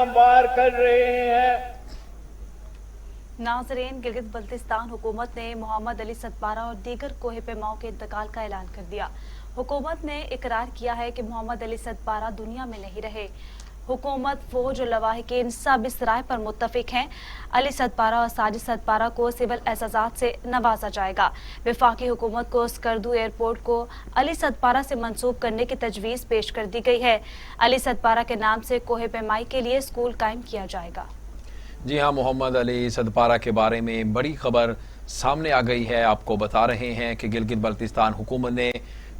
हमवार कर रहे हैं। नाज़रीन, गिलगित बल्तिस्तान हुकूमत ने मोहम्मद अली सतपारा और दीगर कोहे पैमाओं के इंतकाल का ऐलान कर दिया। हुकूमत ने इकरार किया है कि मोहम्मद अली सतपारा दुनिया में नहीं रहे। हुकूमत, फौज और लवाहिकीन सब इस राय पर मुत्तफिक हैं। अली सतपारा और साजिद सतपारा को सिविल एजाज़ात से नवाजा जाएगा। वफाकी हुकूमत को स्कर्दू एयरपोर्ट को अली सतपारा से मंसूब करने की तजवीज़ पेश कर दी गई है। अली सतपारा के नाम से कोहे पैमाई के लिए स्कूल कायम किया जाएगा। जी हाँ, मोहम्मद अली सतपारा के बारे में बड़ी खबर सामने आ गई है। आपको बता रहे हैं कि गिलगित बल्तिस्तान हुकूमत ने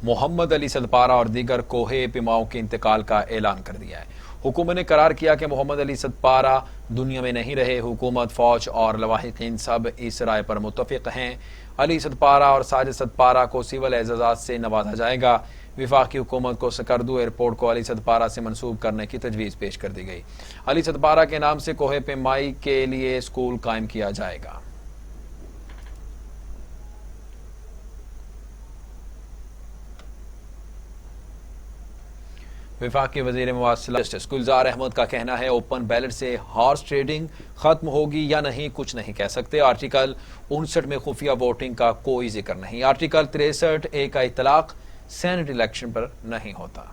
मोहम्मद अली सतपारा और दीगर कोहे पैमाओं के इंतकाल का ऐलान कर दिया है। हुकूमत ने करार किया कि मोहम्मद अली सतपारा दुनिया में नहीं रहे। हुकूमत, फौज और लवाहिकीन सब इस राय पर मुत्तफिक हैं। अली सतपारा और साजिद सतपारा को सिविल एजाज़ात से नवाजा जाएगा। वफाकी हुकूमत को स्कर्दू एयरपोर्ट को अली सतपारा से मंसूब करने की तजवीज़ पेश कर दी गई। अली सतपारा के नाम से कोहे पैमाई के लिए स्कूल कायम किया जाएगा। वफाकी वज़ीर मुवासिला जस्टिस गुलजार अहमद का कहना है, ओपन बैलेट से हॉर्स ट्रेडिंग खत्म होगी या नहीं कुछ नहीं कह सकते। आर्टिकल 59 में खुफिया वोटिंग का कोई जिक्र नहीं। आर्टिकल 63A का इतलाक सेनेट इलेक्शन पर नहीं होता।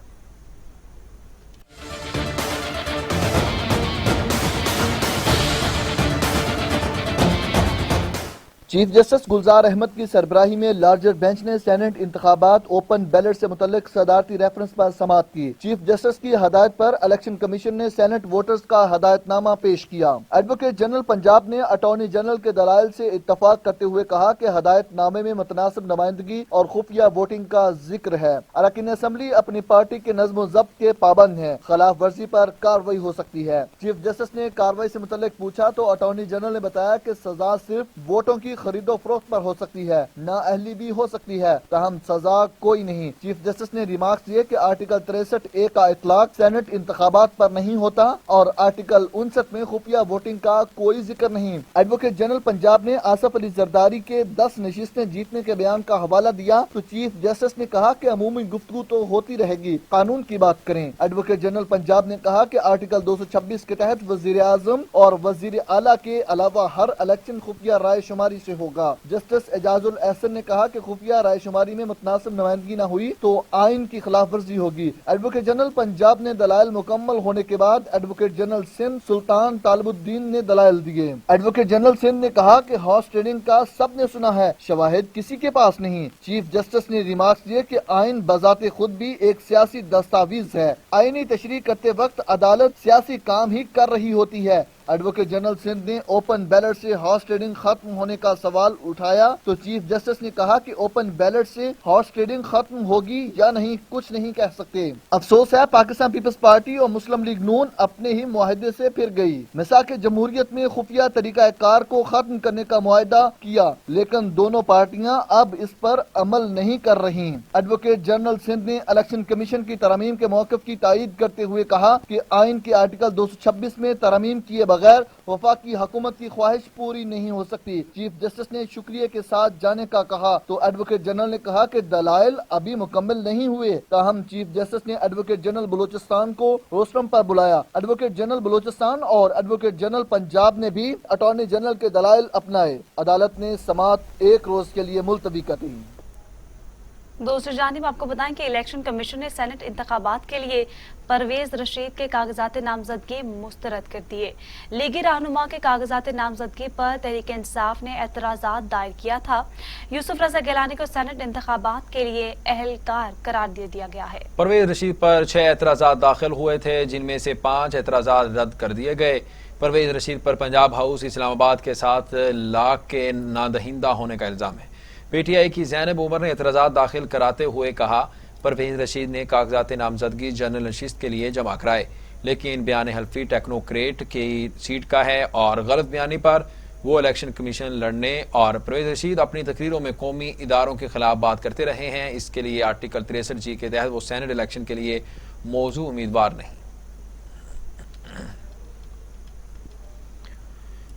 चीफ जस्टिस गुलजार अहमद की सरबराही में लार्जर बेंच ने सेनेट इंतखाबात ओपन बैलेट से मुतल्लिक सदारती रेफरेंस पर समाअत की। चीफ जस्टिस की हदायत पर इलेक्शन कमीशन ने सेनेट वोटर्स का हदायतनामा पेश किया। एडवोकेट जनरल पंजाब ने अटॉर्नी जनरल के दलाइल से इत्तफाक करते हुए कहा कि हदायतनामे में मुतनासिब नुमाइंदगी और खुफिया वोटिंग का जिक्र है। अरकान असम्बली अपनी पार्टी के नज़्म ज़ब्त के पाबंद हैं। खिलाफ वर्जी पर कार्रवाई हो सकती है। चीफ जस्टिस ने कार्रवाई से मुतल्लिक पूछा तो अटॉर्नी जनरल ने बताया कि सजा सिर्फ वोटों की खरीदो फरोख्त पर हो सकती है, नाअहली भी हो सकती है, तहम सजा कोई नहीं। चीफ जस्टिस ने रिमार्क्स दिए कि आर्टिकल 63A का इतलाक सेनेट इंतखाबात पर नहीं होता और आर्टिकल 59 में खुफिया वोटिंग का कोई जिक्र नहीं। एडवोकेट जनरल पंजाब ने आसफ अली जरदारी के 10 नशिस्तें जीतने के बयान का हवाला दिया तो चीफ जस्टिस ने कहा कि अमूमी गुफ्तगू तो होती रहेगी, कानून की बात करें। एडवोकेट जनरल पंजाब ने कहा कि आर्टिकल 226 के तहत वजीर आजम और वजीर आला के अलावा हर इलेक्शन खुफिया राय शुमारी से होगा। जस्टिस एजाजुल एहसन ने कहा कि खुफिया राय शुमारी में मुतनासिब नुमाइंदगी न हुई तो आइन की खिलाफ वर्जी होगी। एडवोकेट जनरल पंजाब ने दलाइल मुकम्मल होने के बाद एडवोकेट जनरल सिंध सुल्तान तालिबुद्दीन ने दलाइल दिए। एडवोकेट जनरल सिंध ने कहा कि हॉर्स ट्रेडिंग का सबने सुना है, शवाहिद किसी के पास नहीं। चीफ जस्टिस ने रिमार्क्स दिए कि आइन बजाते खुद भी एक सियासी दस्तावेज है। आईनी तशरीह करते वक्त अदालत सियासी काम ही कर रही होती है। एडवोकेट जनरल सिंध ने ओपन बैलेट से हॉर्स ट्रेडिंग खत्म होने का सवाल उठाया तो चीफ जस्टिस ने कहा कि ओपन बैलेट से हॉर्स ट्रेडिंग खत्म होगी या नहीं कुछ नहीं कह सकते। अफसोस है पाकिस्तान पीपल्स पार्टी और मुस्लिम लीग नून अपने ही मुआहदे से फिर गई। मिसाक जमहूरियत में खुफिया तरीका कार को खत्म करने का मुआहदा किया लेकिन दोनों पार्टियां अब इस पर अमल नहीं कर रही। एडवोकेट जनरल सिंध ने इलेक्शन कमीशन की तरमीम के मौक़िफ़ की तायीद करते हुए कहा कि आइन के आर्टिकल 226 में तरमीम किए बगैर वफाकी हुकूमत की ख्वाहिश पूरी नहीं हो सकती। चीफ जस्टिस ने शुक्रिया के साथ जाने का कहा तो एडवोकेट जनरल ने कहा कि दलाइल अभी मुकम्मल नहीं हुए। ताहम चीफ जस्टिस ने एडवोकेट जनरल बलूचिस्तान को रोस्टरम पर बुलाया। एडवोकेट जनरल बलूचिस्तान और एडवोकेट जनरल पंजाब ने भी अटॉर्नी जनरल के दलाइल अपनाए। अदालत ने समाअत एक रोज के लिए मुलतवी कर दी। दूसरी जानिब आपको बताएं कि इलेक्शन कमीशन ने सेनेट इंतखाबात के लिए परवेज रशीद के कागजात नामजदगी मुस्तरद कर दिए। लीगी रहनुमा के कागजात नामजदगी पर तहरीक इंसाफ ने एतराज़ात दायर किया था। यूसुफ रजा गिलानी को सेनेट इंतखाबात के लिए अहलकार करार दे दिया गया है। परवेज रशीद पर 6 एतराज़ात दाखिल हुए थे जिनमें से 5 एतराज़ात रद्द कर दिए गए। परवेज रशीद पर पंजाब हाउस इस्लामाबाद के साथ लाख के नादहिंदा होने का इल्जाम है। पीटीआई की ज़ैनब उमर ने एतराज़ात दाखिल कराते हुए कहा, परवेज रशीद ने कागजात नामजदगी जनरल नशिस्त के लिए जमा कराए लेकिन बयान हल्फी टेक्नोक्रेट की सीट का है और गलत बयानी पर वो इलेक्शन कमीशन लड़ने और परवेज रशीद अपनी तकरीरों में कौमी इदारों के खिलाफ बात करते रहे हैं। इसके लिए आर्टिकल 63G के तहत वो सेनेट इलेक्शन के लिए मौजू उम्मीदवार नहीं।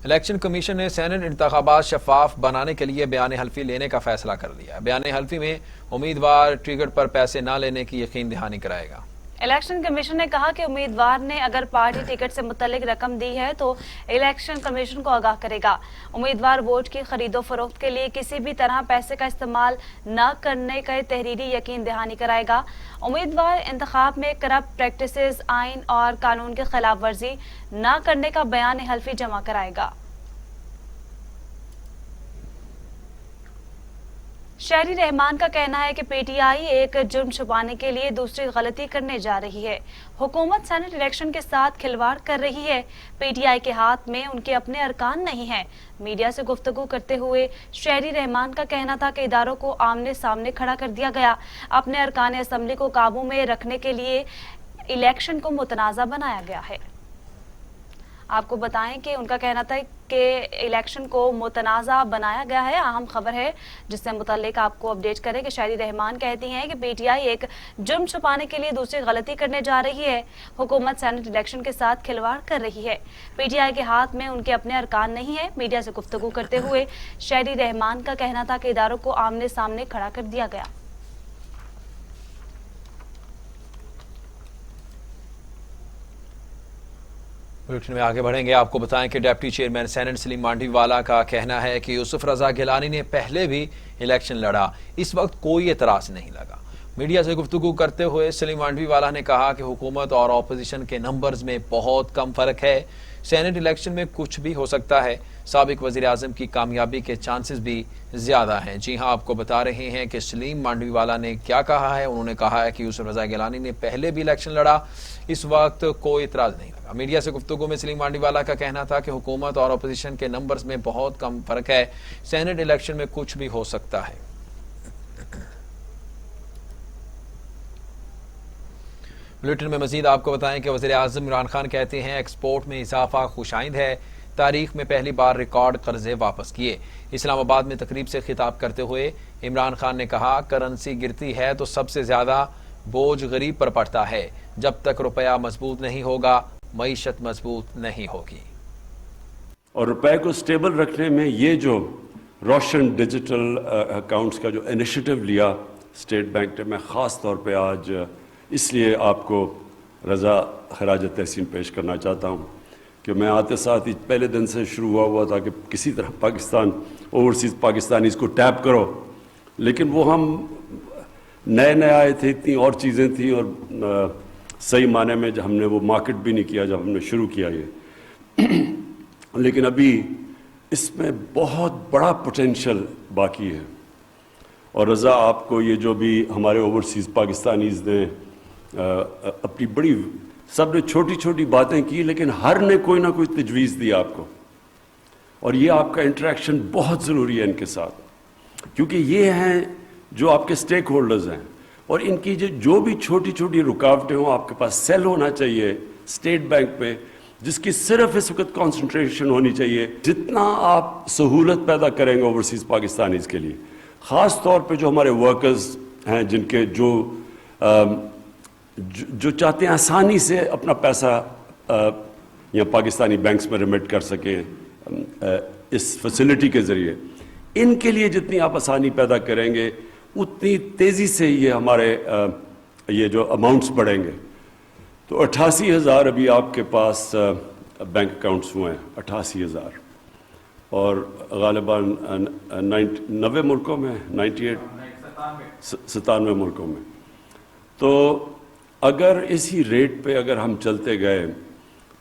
इलेक्शन कमीशन ने सेनेट इंतखाबात शफाफ बनाने के लिए बयान हल्फी लेने का फैसला कर लिया। बयान हल्फी में उम्मीदवार टिकट पर पैसे न लेने की यकीन दहानी कराएगा। इलेक्शन कमीशन ने कहा कि उम्मीदवार ने अगर पार्टी टिकट से मुतल्लिक रकम दी है तो इलेक्शन कमीशन को आगाह करेगा। उम्मीदवार वोट की खरीदो फरोख्त के लिए किसी भी तरह पैसे का इस्तेमाल न करने का तहरीरी यकीन दहानी कराएगा। उम्मीदवार इंतखाब में करप्ट प्रैक्टिसेस, आइन और कानून की खिलाफ वर्जी न करने का बयान हल्फी जमा कराएगा। शहरी रहमान का कहना है कि पीटीआई एक जुर्म छुपाने के लिए दूसरी गलती करने जा रही है। हुकूमत सेनेट इलेक्शन के साथ खिलवाड़ कर रही है। पीटीआई के हाथ में उनके अपने अरकान नहीं हैं। मीडिया से गुफ्तगू करते हुए शहरी रहमान का कहना था कि इदारों को आमने सामने खड़ा कर दिया गया। अपने अरकान असम्बली को काबू में रखने के लिए इलेक्शन को मुतनाज़ा बनाया गया है। आपको बताएं कि उनका कहना था कि इलेक्शन को मुतनाज़ा बनाया गया है। अहम खबर है जिससे मुतल्लिक आपको अपडेट करें कि शहरी रहमान कहती हैं कि पीटीआई एक जुर्म छुपाने के लिए दूसरी गलती करने जा रही है। हुकूमत सेनेट इलेक्शन के साथ खिलवाड़ कर रही है। पीटीआई के हाथ में उनके अपने अरकान नहीं है। मीडिया से गुफ्तगू करते हुए शहरी रहमान का कहना था कि इदारों को आमने सामने खड़ा कर दिया गया। बुलेटिन में आगे बढ़ेंगे। आपको बताएं कि deputy chairman senate Salim Mandviwala का कहना है कि यूसुफ रजा गिलानी ने पहले भी इलेक्शन लड़ा, इस वक्त कोई एतराज नहीं लगा। मीडिया से गुफ्तगू करते हुए सलीम मांडवीवाला ने कहा कि हुकूमत और अपोजिशन के नंबर्स में बहुत कम फर्क है। सेनेट इलेक्शन में कुछ भी हो सकता है। साबिक वजीर आजम की कामयाबी के चांसेस भी ज्यादा हैं। जी हां, आपको बता रहे हैं कि सलीम मांडवीवाला ने क्या कहा है। उन्होंने कहा है कि यूसुफ रजा गिलानी ने पहले भी इलेक्शन लड़ा, इस वक्त कोई इतराज नहीं लगा। मीडिया से गुफ्तगू में सलीम मांडवीवाला का कहना था कि हुकूमत और अपोजिशन के नंबर्स में बहुत कम फर्क है। सेनेट इलेक्शन में कुछ भी हो सकता है। बुलेटिन में मजीद आपको बताएं कि वज़ीर आज़म इमरान खान कहते हैं एक्सपोर्ट में इजाफा खुशाइंद है। तारीख में पहली बार रिकॉर्ड कर्जे वापस किए। इस्लामाबाद में तकरीब से खिताब करते हुए इमरान खान ने कहा करेंसी गिरती है तो सबसे ज्यादा बोझ गरीब पर पड़ता है। जब तक रुपया मजबूत नहीं होगा मईशत मजबूत नहीं होगी। और रुपए को स्टेबल रखने में ये जो रोशन डिजिटल अकाउंट्स का जो इनिशिएटिव लिया स्टेट बैंक ने, मैं ख़ास तौर पे आज इसलिए आपको रज़ा खराज तहसीन पेश करना चाहता हूँ कि मैं आते साथ ही पहले दिन से शुरू हुआ था कि किसी तरह पाकिस्तान ओवरसीज़ पाकिस्तानीज को टैप करो, लेकिन वो हम नए आए थे, इतनी और चीज़ें थी और सही माने में जब हमने वो मार्केट भी नहीं किया जब हमने शुरू किया ये लेकिन अभी इसमें बहुत बड़ा पोटेंशियल बाकी है। और रज़ा आपको ये जो भी हमारे ओवरसीज़ पाकिस्तानीज़ ने अपनी बड़ी सब ने छोटी छोटी बातें की, लेकिन हर ने कोई ना कोई तजवीज़ दी आपको, और ये आपका इंटरेक्शन बहुत ज़रूरी है इनके साथ, क्योंकि ये हैं जो आपके स्टेक होल्डर्स हैं। और इनकी जो भी छोटी छोटी रुकावटें हों, आपके पास सेल होना चाहिए स्टेट बैंक पे जिसकी सिर्फ इस वक्त कॉन्सेंट्रेशन होनी चाहिए। जितना आप सहूलत पैदा करेंगे ओवरसीज़ पाकिस्तानीज़ के लिए, ख़ास तौर पे जो हमारे वर्कर्स हैं जिनके जो चाहते हैं आसानी से अपना पैसा या पाकिस्तानी बैंक्स में रिमिट कर सकें इस फैसिलिटी के ज़रिए, इनके लिए जितनी आप आसानी पैदा करेंगे उतनी तेज़ी से ये हमारे ये जो अमाउंट्स बढ़ेंगे। तो 88,000 अभी आपके पास बैंक अकाउंट्स हुए हैं, 88,000, और गालिबान 90 मुल्कों में 97 मुल्कों में। तो अगर इसी रेट पे अगर हम चलते गए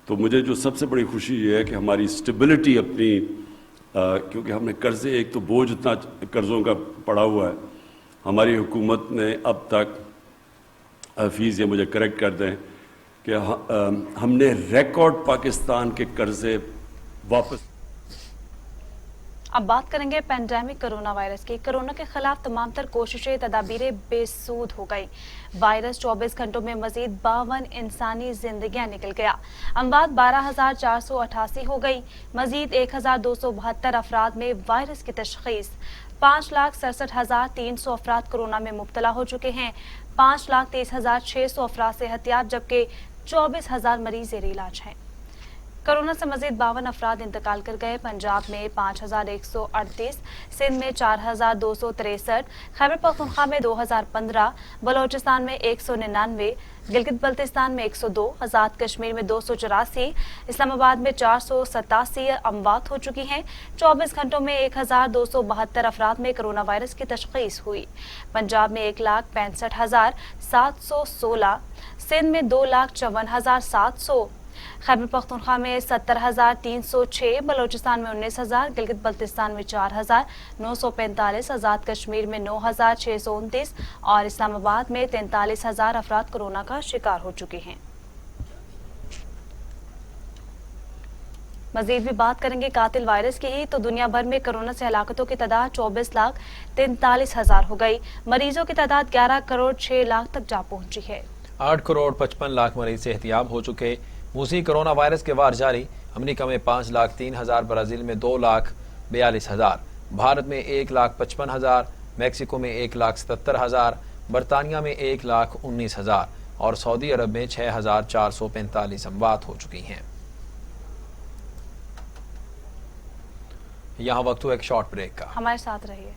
तो मुझे जो सबसे बड़ी खुशी ये है कि हमारी स्टेबिलिटी अपनी क्योंकि हमने कर्जे, एक तो बोझ इतना कर्ज़ों का पड़ा हुआ है, हमारी हुकूमत ने अब तक, हफीज़ ये मुझे करेक्ट कर दें कि हमने रिकॉर्ड पाकिस्तान के कर्जे वापस। अब बात करेंगे पैंडेमिक कोरोना वायरस की। कोरोना के खिलाफ तमाम तर कोशिशें तदाबीरें बेसूद हो गई। वायरस 24 घंटों में मजीद 52 इंसानी जिंदगियां निकल गया। अमवात 12,488 हो गई। मजीद 1,272 अफराद में वायरस की तशखीस। 5,67,300 अफराद कोरोना में मुब्तला हो चुके हैं। 5,30,600 अफराद सेहतियाब, जबकि 24,000 मरीज ज़ेर इलाज हैं। कोरोना से मजीद 52 अफराद इंतकाल कर गए। पंजाब में 5138, सिंध में 4263, खैबर पख्तूनख्वा में 2015, बलोचिस्तान में 199, गिलगित बल्तिस्तान में 102, आज़ाद कश्मीर में 284, इस्लामाबाद में 487 अमवात हो चुकी हैं। 24 घंटों में 1272 अफराद में कोरोना वायरस की तशखीस हुई। पंजाब में 1,65,716, सिंध में 2,54,700, खैबर पख्तूनख्वा में 70,306, बलोचिस्तान में 19,000, गिलगित बल्तिस्तान में 4,945, आज़ाद कश्मीर में 9,629 और इस्लामाबाद में 43,000 अफराद कोरोना का शिकार हो चुके हैं। मजीद भी बात करेंगे कातिल वायरस की ही तो दुनिया भर में कोरोना से हलाकतों की तादाद 24,43,000 हो गई। मरीजों की तादाद 11 करोड़ 6 लाख तक जा पहुंची है। 8 करोड़ 55 लाख मरीज सेहतियाब हो चुके। रूसी कोरोना वायरस के वार जारी। अमेरिका में 5,03,000, ब्राजील में 2,42,000, भारत में 1,55,000, मैक्सिको में 1,77,000, बरतानिया में 1,19,000 और सऊदी अरब में 6,445 अमवात हो चुकी हैं। यहाँ वक्त हुआ एक शॉर्ट ब्रेक का। हमारे साथ रहिए।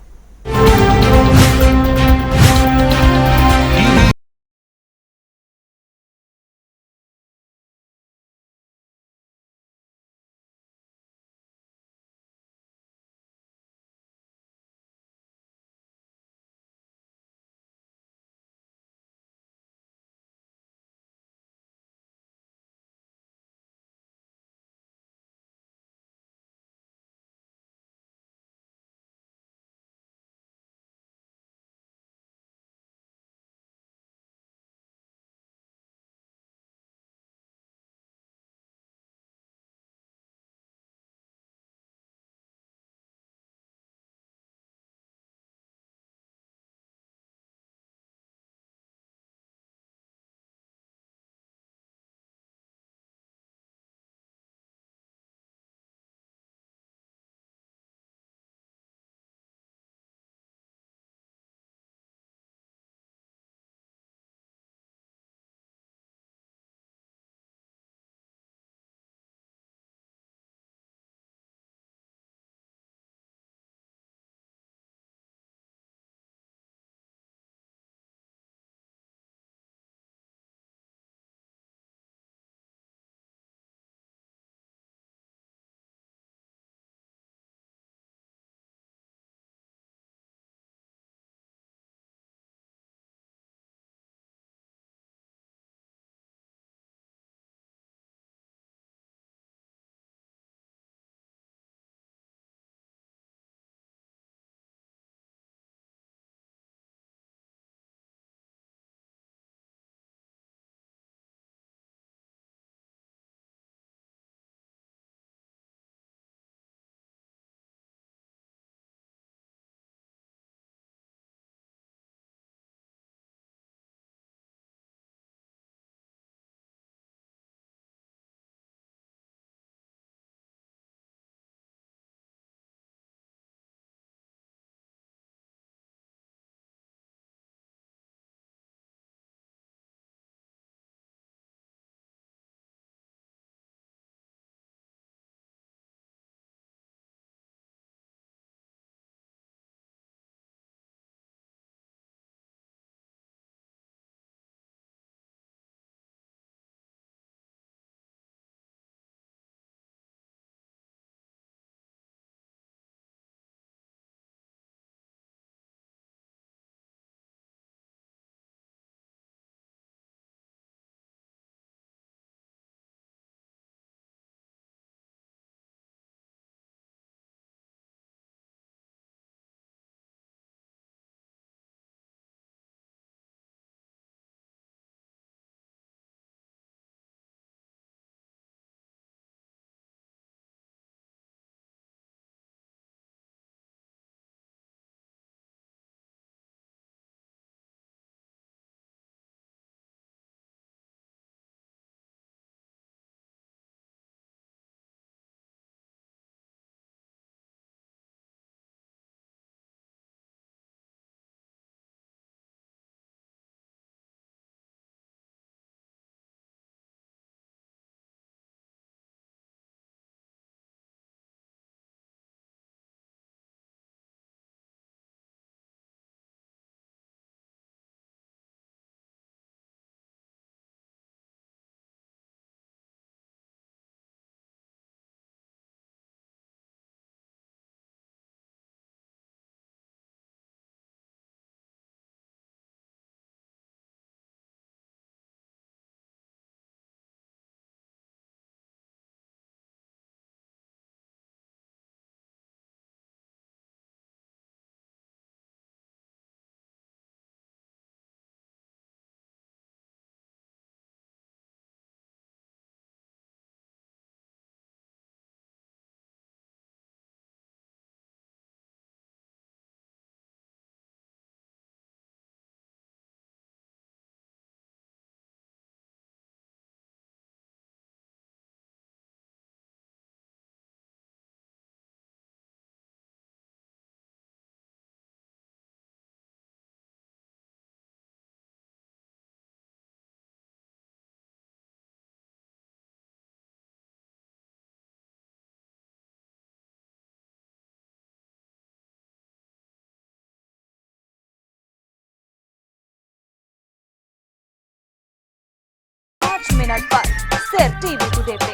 5 मिनट पर सिर्फ टीवी टुडे पे।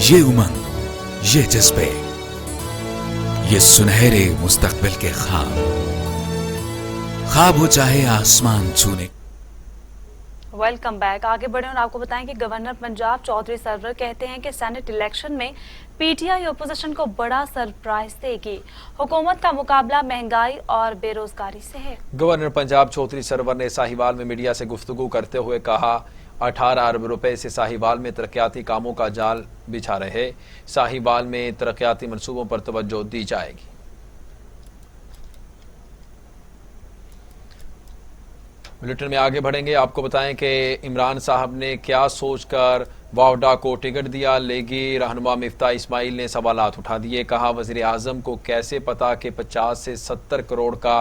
ये उमंग, ये जज्बे, ये सुनहरे मुस्तकबिल के ख्वाब हो चाहे आसमान छूने। Welcome back. आगे बढ़े और आपको बताएं कि गवर्नर पंजाब चौधरी सरवर कहते हैं कि सेनेट इलेक्शन में पीटीआई अपोजिशन को बड़ा सरप्राइज देगी। हुकूमत का मुकाबला महंगाई और बेरोजगारी से है। गवर्नर पंजाब चौधरी सरवर ने साहिवाल में मीडिया से गुफ्तगू करते हुए कहा, 18 अरब रुपए से साहिवाल में तरक्याती कामों का जाल बिछा रहे। साहिवाल में तरक्याती मंसूबों पर तवज्जो दी जाएगी। बुलेटिन में आगे बढ़ेंगे। आपको बताएं कि इमरान साहब ने क्या सोचकर वावडा को टिकट दिया। लेगी रहनुमा मिफ्ता इस्माइल ने सवालात उठा दिए। कहा, वजीर आजम को कैसे पता कि 50 से 70 करोड़ का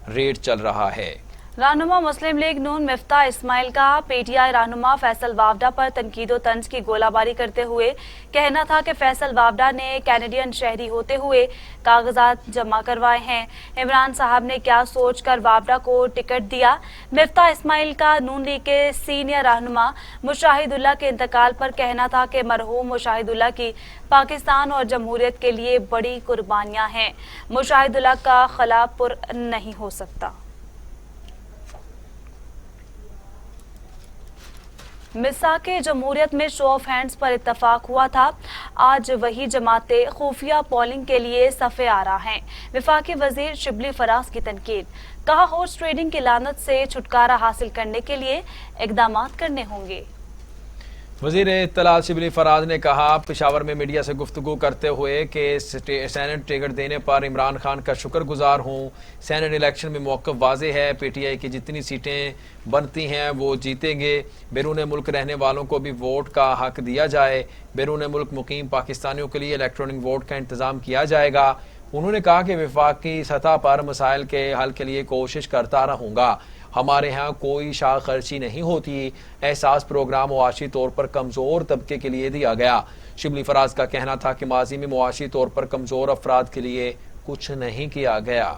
रेट चल रहा है। रहनुमा मुस्लिम लीग नून मिफ्ता इस्माइल का पीटीआई रहनुमा फैसल वावडा पर तनकीदो तंज की गोलाबारी करते हुए कहना था कि फैसल वावडा ने कैनेडियन शहरी होते हुए कागजात जमा करवाए हैं। इमरान साहब ने क्या सोचकर वावडा को टिकट दिया। मिफ्ता इस्माइल का नून लीग के सीनियर रहनुमा मुशाहिदुल्लाह के इंतकाल पर कहना था कि मरहूम मुशाहिदुल्लाह की पाकिस्तान और जमहूरियत के लिए बड़ी कुर्बानियां हैं। मुशाहिदुल्लाह का खला पुर नहीं हो सकता। मिसाके जमहूरियत में शो ऑफ हैंड्स पर इत्तफाक हुआ था। आज वही जमातें खुफिया पोलिंग के लिए सफ़े आ रहा हैं। वफाकी वजीर शिबली फराज की तनकीद। कहा, हॉर्स ट्रेडिंग की लानत से छुटकारा हासिल करने के लिए इकदाम करने होंगे। वजीर इत्तलात शिबली फराज ने कहा, पेशावर में मीडिया से गुफ्तगू करते हुए कि सेनेट टिकट देने पर इमरान खान का शुक्रगुजार हूँ। सेनेट इलेक्शन में मौक़िफ़ वाज़ेह है। पीटीआई की जितनी सीटें बनती हैं वो जीतेंगे। बैरून मुल्क रहने वालों को भी वोट का हक दिया जाए। बैरून मुल्क मुकीम पाकिस्तानियों के लिए इलेक्ट्रॉनिक वोट का इंतज़ाम किया जाएगा। उन्होंने कहा कि वफाकी सतह पर मसाइल के हल के लिए कोशिश करता रहूँगा। हमारे यहाँ कोई शाह खर्ची नहीं होती। एहसास प्रोग्राम मुआशी तौर पर कमज़ोर तबके के लिए दिया गया। शिबली फराज का कहना था कि माजी में मुआशी तौर पर कमज़ोर अफराद के लिए कुछ नहीं किया गया।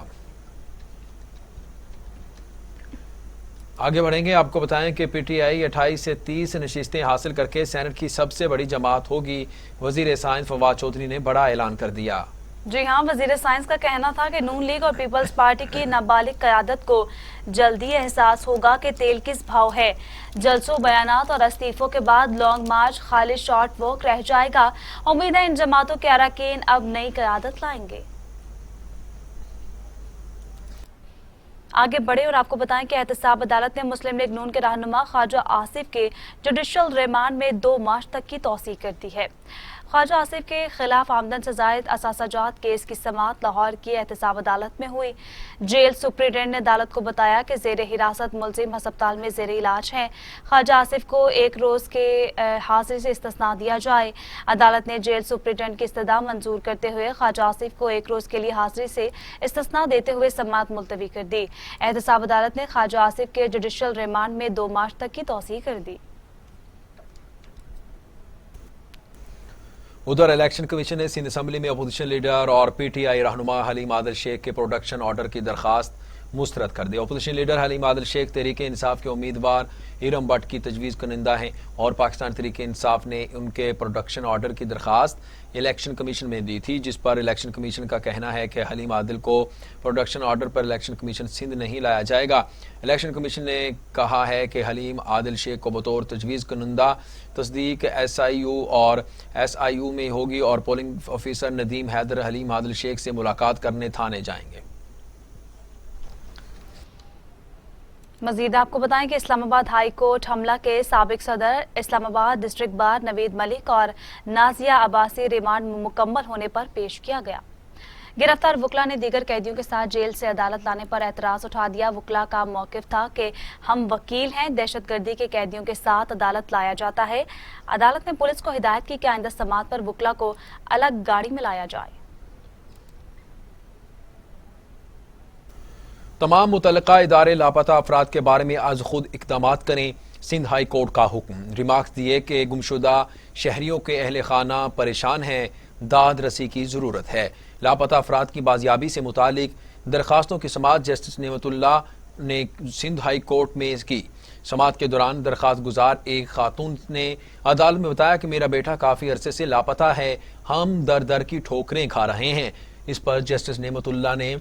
आगे बढ़ेंगे। आपको बताएं कि पीटीआई 28 से 30 नशिस्तें हासिल करके सेनेट की सबसे बड़ी जमात होगी। वजीर साइंस फवाद चौधरी ने बड़ा ऐलान कर दिया। जी हाँ, वजीर साइंस का कहना था कि नून लीग और पीपल्स पार्टी की नाबालिग क़यादत को जल्दी एहसास होगा कि तेल किस भाव है। जलसों, बयानात और इस्तीफों के बाद लॉन्ग मार्च खाली शॉर्ट वॉक रह जाएगा। उम्मीद है इन जमातों के अरकान अब नई क़यादत लाएंगे। आगे बढ़े और आपको बताएं कि एहतसाब अदालत ने मुस्लिम लीग नून के रहनुमा ख्वाजा आसिफ के जुडिशल रिमांड में 2 मार्च तक की तौसीह कर दी है। ख्वाजा आसिफ के खिलाफ आमदन से जायद असासाजात केस की समाअत लाहौर की एहतसाब अदालत में हुई। जेल सुप्रिटेंडेंट ने अदालत को बताया कि जेर हिरासत मुलजिम अस्पताल में जेर इलाज हैं। ख्वाजा आसिफ को 1 रोज़ के हाजिरी से इस्तिस्ना दिया जाए। अदालत ने जेल सुप्रिटेंडेंट की इस्तदा मंजूर करते हुए ख्वाजा आसिफ को 1 रोज़ के लिए हाजिरी से इस्तिस्ना देते हुए समाअत मुलतवी कर दी। एहतसाब अदालत ने ख्वाजा आसिफ के जुडिशल रिमांड में 2 मार्च तक की तौसीह कर दी। उधर इलेक्शन कमीशन ने सिंध असम्बली में अपोजिशन लीडर और पीटीआई रहनुमा हलीम आदिल शेख के प्रोडक्शन ऑर्डर की दरखास्त मुस्तरद कर दी। अपोजिशन लीडर हलीम आदिल शेख तहरीक इंसाफ के उम्मीदवार इरम भट्ट की तजवीज़ कनिंदा हैं और पाकिस्तान तहरीक इंसाफ ने उनके प्रोडक्शन ऑर्डर की दरखास्त इलेक्शन कमीशन में दी थी, जिस पर इलेक्शन कमीशन का कहना है कि हलीम आदिल को प्रोडक्शन ऑर्डर पर इलेक्शन कमीशन सिंध नहीं लाया जाएगा। इलेक्शन कमीशन ने कहा है कि हलीम आदिल शेख को बतौर तजवीज़ कनिंदा तस्दीक SIU और SIU में होगी और पोलिंग ऑफिसर नदीम हैदर हलीम आदिल शेख से मुलाकात करने थाने जाएंगे। मजीद आपको बताएं कि इस्लामाबाद हाई कोर्ट हमला के साबिक सदर इस्लामाबाद डिस्ट्रिक्ट बार नवीद मलिक और नाजिया अब्बासी रिमांड मुकम्मल होने पर पेश किया गया। गिरफ्तार वकला ने दीगर कैदियों के साथ जेल से अदालत लाने पर एतराज उठा दिया। वकला का मौकिफ था कि हम वकील हैं, दहशतगर्दी के कैदियों के साथ अदालत लाया जाता है। अदालत ने पुलिस को हिदायत की कि आइंदा समाअत पर वकला को अलग गाड़ी में लाया जाए। तमाम मुतल्लिका इदारे लापता अफराद के बारे में आज खुद इक़दाम करें। सिंध हाई कोर्ट का हुक्म। रिमार्क्स दिए कि गुमशुदा शहरियों के अहल खाना परेशान हैं, दाद रसी की ज़रूरत है। लापता अफराद की बाजियाबी से मुतालिक दरखास्तों की समाअत जस्टिस नेमतुल्लाह ने सिंध हाई कोर्ट में की। समाअत के दौरान दरखास्त गुजार एक खातून ने अदालत में बताया कि मेरा बेटा काफी अरसे से लापता है, हम दर दर की ठोकरें खा रहे हैं। इस पर जस्टिस नेमतुल्लाह ने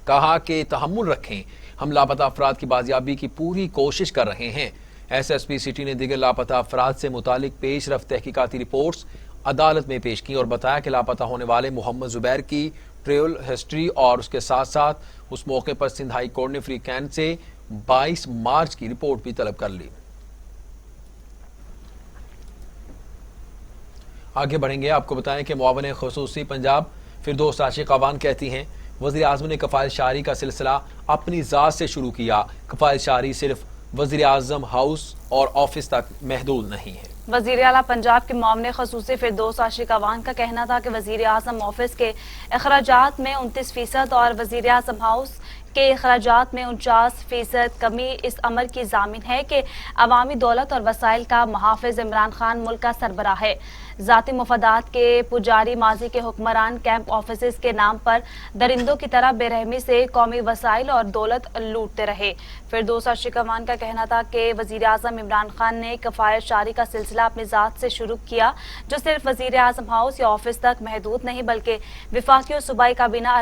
कहा कि तहम्मुल रखें, हम लापता अफराद की बाजियाबी की पूरी कोशिश कर रहे हैं। SSP सिटी ने दीगर लापता अफराद से मुतालिक पेश रफ्त तहकीकाती रिपोर्ट्स अदालत में पेश की और बताया कि लापता होने वाले मोहम्मद जुबैर की ट्रेवल हिस्ट्री और उसके साथ साथ उस मौके पर सिंध हाई कोर्ट ने फ्री कैंट से 22 मार्च की रिपोर्ट भी तलब कर ली। आगे बढ़ेंगे, आपको बताएं कि मुआवन खुसूसी पंजाब फिरदौस आशिक अवान कहती हैं वज़ीर आज़म ने कफ़ाइल शारी का सिलसिला अपनी ज़ात से शुरू किया। कफ़ाइल शारी सिर्फ वज़ीर आज़म हाउस और ऑफिस तक महदूद नहीं है। वज़ीर आला पंजाब के मुआवन खुसूसी फिरदौस आशिक अवान का कहना था कि वज़ीर आज़म ऑफिस के अखराजात में 29% और वज़ीर आज़म हाउस के अखराजात में 49% कमी इस अमर की ज़ामिन है कि अवामी दौलत और वसाइल का मुहाफ़िज़ इमरान खान मुल्क का सरबराह है। ज़ाती मुफादात के पुजारी माजी के हुक्मरान कैंप ऑफिस के नाम पर दरिंदों की तरह बेरहमी से कौमी वसाइल और दौलत लूटते रहे। फिरदौस आशिक अवान का कहना था कि वज़ीर आज़म इमरान खान ने कफ़ाइल शारी का सिलसिला अपनी ज़ात से शुरू किया, जो सिर्फ वज़ीर आज़म हाउस या ऑफिस तक महदूद नहीं बल्कि वफाकी और सूबाई काबीना